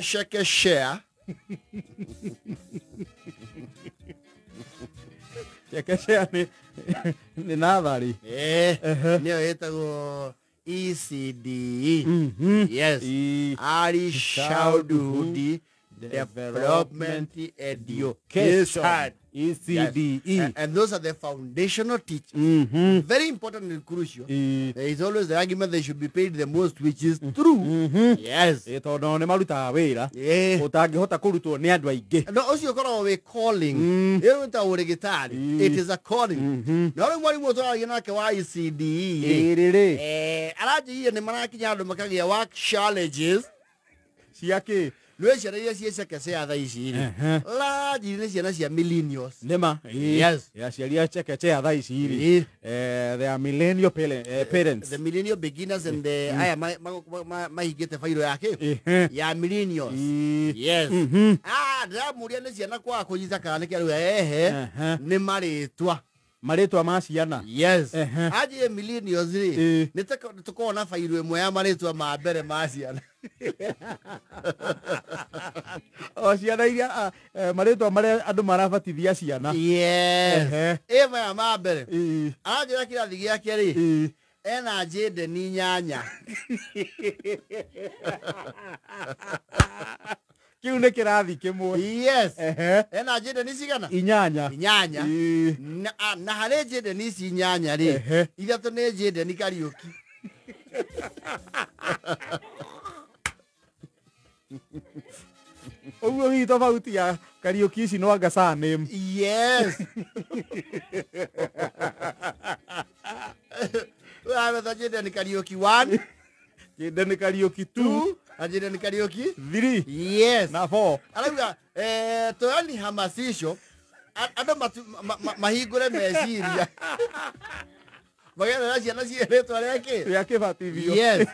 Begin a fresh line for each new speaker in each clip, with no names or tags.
Share.
Chekechea ni nathari.
Niyo itago ECDE. Yes. Early Childhood Development Education.
ECDE.
Yes. And those are the foundational teachers. Very important and crucial. There is always the argument they should be paid the most, which is true. Yes.
Tondu ni marutaga wira. Utangihota kurutwo ni andu aingi.
No, also we calling. It is a calling. No one was all nake wa ECDE. Araji ni marakinya andu makagia work challenges.
Ciake.
Lwe ciana cia kese tha ici la jini ciana cia millennials.
Nema.
Yes.
Ya ciaria chekechea tha ici ri. They are millennial parents.
The millennial beginners and the aya mahigite fairo yake ya millennials. Yes. Da muria ni ciana kwa kunyita kana kia ni maritwa
ma ciana.
Yes. Aje millennials ri ni tukona fairo imwe ya maritwa ma mbere ma ciana.
O ciana iria maritwa maria andu marabatithia ciana.
Yes. Ema ma mbere. Aje kirathi giake ri ena jede ni nyanya.
Kiu ne kirathi kimwe.
Yes. Ena jede ni cigana?
Inyanya.
Na hare jede ni ci nyanya ri ithatu ni jede ni Kariuki.
Oguo hi tofauti ya Kariuki ici no anga surname.
Yes. Well, jede ni Kariuki 1.
Jede ni Kariuki 2.
Jede ni Kariuki
3.
Yes.
Na 4.
Alaga toani hamasisho ando mahigure meciria. Magana ciana ciaretwa rĩake
batithio.
Yes.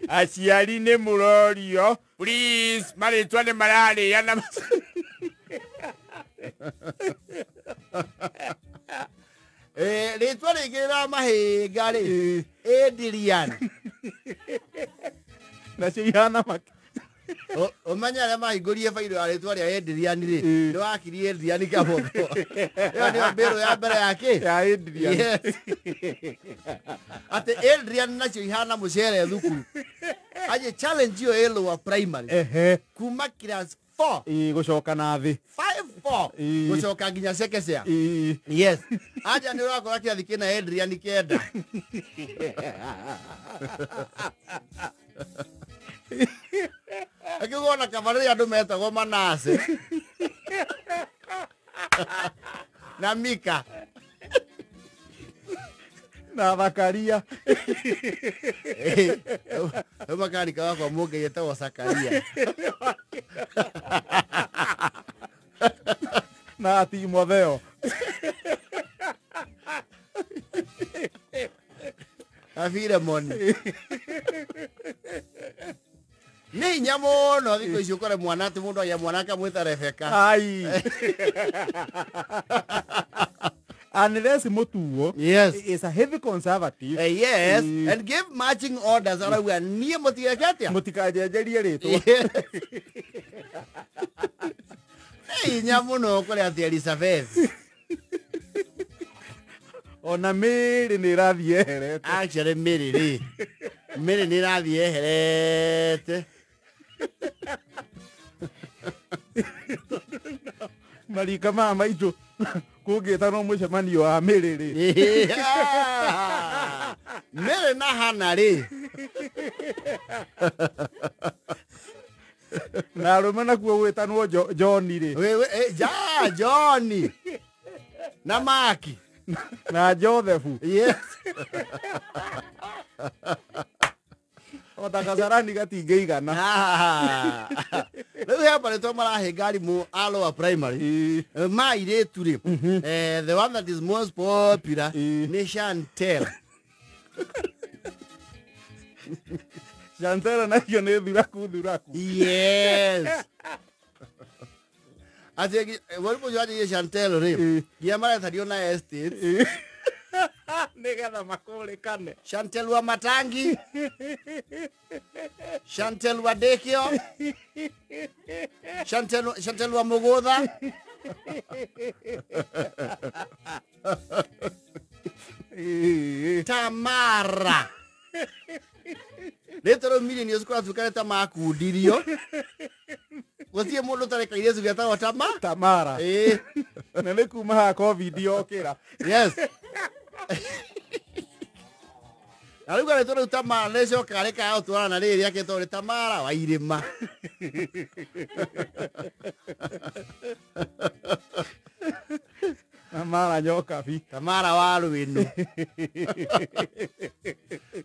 Aciari nĩ mũrorio. Please marĩtwa nĩ mararĩa na
rĩtwa rĩngĩ rĩa mahĩnga rĩ Adrian.
Nacio ihana
Omanya arĩa mahingũrie fairo ya rĩtwa rĩa Adrian rĩ nĩ wakirie Adrian Kabotho. Ĩyo nĩyo mbĩrũ ya mbere yake
ya Adrian.
Yes. Ate Adrian nacio ihana mũcere thukuru. Aje challenge yo lower primary. Kuma class 4
gũcoka na thĩ
5-4 gũcoka nginya sekesea. Yes. Aja nĩ ũrakora kĩrathi kĩna Adrian kenda. Akigona kabarĩ andũ metagwo Manase na Mika
na Zakaria.
Makanika wakwa mũnge yetagwo Zakaria
na Timotheo.
Afilemon. Ni nyamo no thiko icio kore mwana ati mundu ya mwana akamwita Rebeka.
Ai. Unless mutuo.
Yes.
Is a heavy conservative.
Yes. And give marching orders arawa nie mutigaketia.
Mutikajenjerie ritwa.
Ni nyamo no kore ati Elizabeth.
Ona Mary ni rathie eherete.
Actually Mary ni rathie eherete.
Marika mama itu kugita no mucemanio wa Mary ri.
Mary na Hana ri.
Na rumana kuo gwitanwo John ri.
John. Na Maki.
Na Joseph.
Yes.
Ota kasarani gatingĩigana.
Rĩu hapa nĩtwa marahe ngari mu lower primary. Mairĩtu rĩ. The one that is most popular nĩ Chantel.
Chantel nacio nĩ thuraku.
Yes. Ati walipo jaji Chantel rĩ. Ya mara tadio na estate.
Nigetha makulikane.
Chantel wa Matangi. Chantel wa Dekio. Chantel wa Mugutha. Tamara. Letero milioni yosukura tukaleta makundirio. Gũtirĩ mũndũ ũtareka irezu gĩatagwo
Tamara. Na nĩ kuma hako video okĩra.
Yes. Na rĩu arĩtwo rĩu Tamara nĩcokaga rĩkaga gũtwarana rĩrĩ akĩtwo nĩ Tamara wa irĩma.
Tamara nyoka bi.
Tamara wa Rwĩnũ.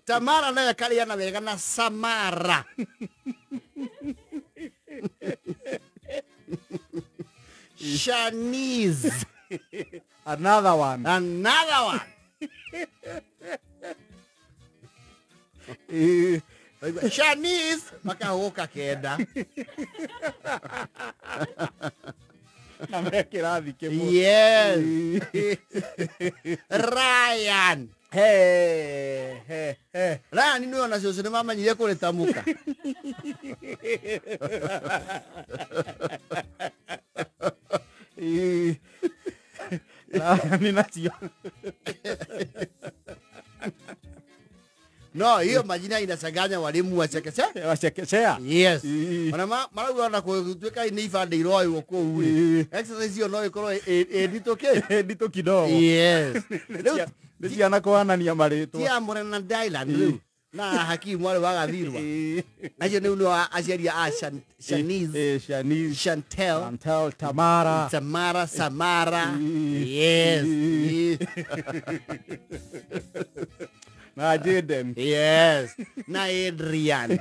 Tamara nayo karĩana wega na Samara. Shanice.
Another one.
Shanice makahoka kenda.
Na mekĩrathi kĩmwe.
Yes. Ryan. Ryan nĩ ona cũcũ nĩ mamanyire kũrĩtamuka.
Ryan nacio.
No, hiyo majina inachanganya walimu wa chekechea.
Wachekechea.
Yes. Ona marauga na kutuika ni ifande iroyo kuu. Exercise hiyo no ikorwo
edito kidogo.
Yes.
Niciana kũhanania marĩtwa.
Tia Morena Dylan rĩu. Na Hakimu wale wagathirwa. Acio nĩ no aciari a Shanice.
Shanice.
Chantel.
Tamara.
Samara. Yes.
Na Jaden.
Yes. Na Adrian.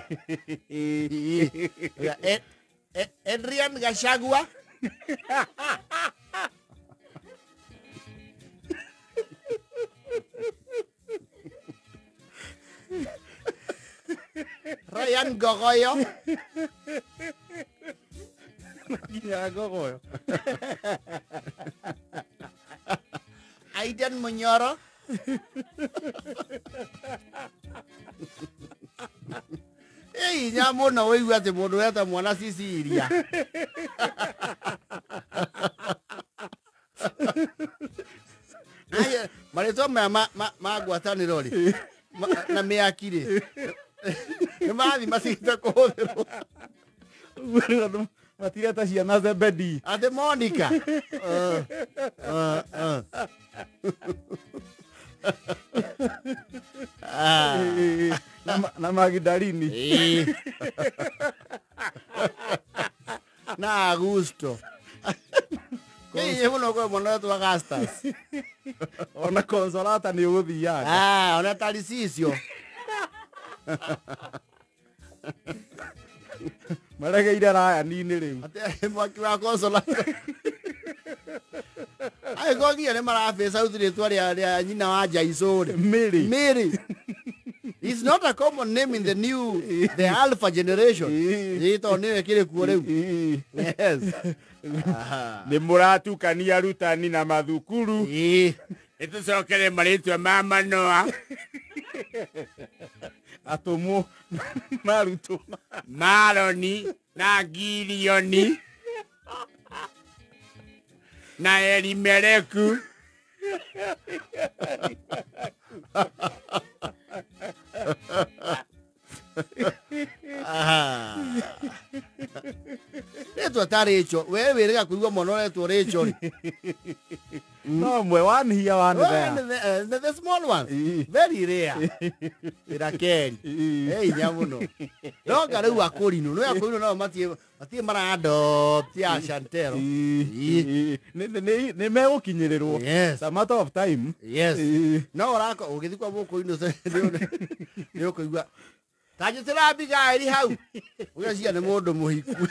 Adrian Gachagua. Ryan Gogoyo.
Ya Gogoyo.
Aiden Munyoro. Hey, nyamo na wewe ate mundu eta mwana Sicilia. Aya, marĩtwa magwatanĩro rĩ na mĩaki-rĩ nĩ mathi macigĩte kũhũthĩrwo.
Matireta ciana Zebedi.
Ate Monica.
Na Magdalini.
Na Augusto. Kĩĩ mũno kwa mwana tu Augustus.
Ona Consolata nĩ ũgũthiaga.
Ona Taricicio.
Maregeire Ryan-inĩ rĩu.
Ate mwaki wa Consolata. Ai gogia nĩ marabĩca rĩtwa rĩa nyina wa Jaiso rĩ. Mary. It's not a common name in the alpha generation. Rĩtwa nĩ kĩrĩ kuo rĩu. Yes.
Nĩ mũratukania arutani na mathukuru.
Nĩtũcokere marĩtwa ma Manoa.
Atũmwo marutwo.
Maroni na Gilioni. Na Elimereku. Rĩtwa ta Rachel. Wewe wĩrĩga kũigua mwana ũretwo Rachel.
No mwe one here one there.
The small ones. Very rare. Irakeri. Hey nyamuno. Nonga rĩu akũrinũ. No akũrinũ no matie mara-adopt ya Chantel.
Nĩ megũkinyĩrĩrwo.
Yes.
A matter of time.
Yes. No ũrako ũgĩthiĩ kwa mũkũ-inũ nĩ ũkũigua. Tajũtĩra Abigail hau. Ũgacia nĩ mũndũ mũhiku.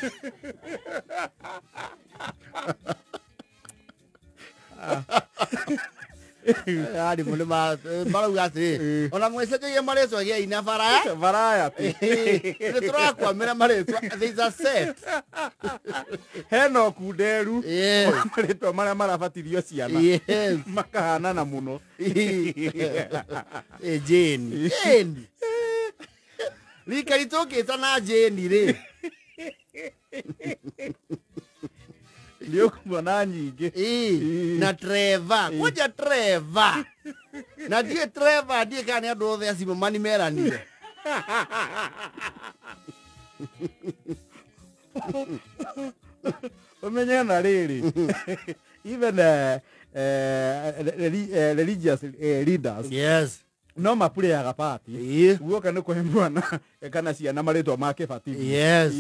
Ari mundu marauga ati ona mwecenjagia maretwa gia ina baraya
baraya
ni turakwa mera maretwa there's a set
heno kunderu maretwa maria marabatithio ciana
yes
makahanana muno
Jane Likari toketa na Jane ri
ndio kuona nyingi
na Trevor kuja Trevor na die Trevor die kana andu othe acimo mani meranire
omenya na riri even religious leaders
yes
no mapureaga party guoka ni kuhe mwana kana ciana maritwa make batithi
yes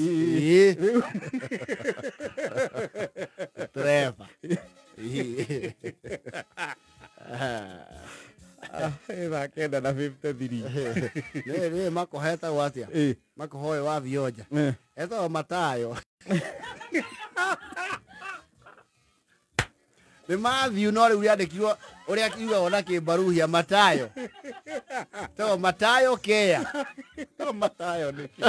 Trevor
eva kenda na 53
ne makoheta watia makohoe wa vioja eto Matayo ni Matthew no ri uriandikirwo uria kiuga ona kimbaruhia Matayo to Matayo kea
to Matayo niki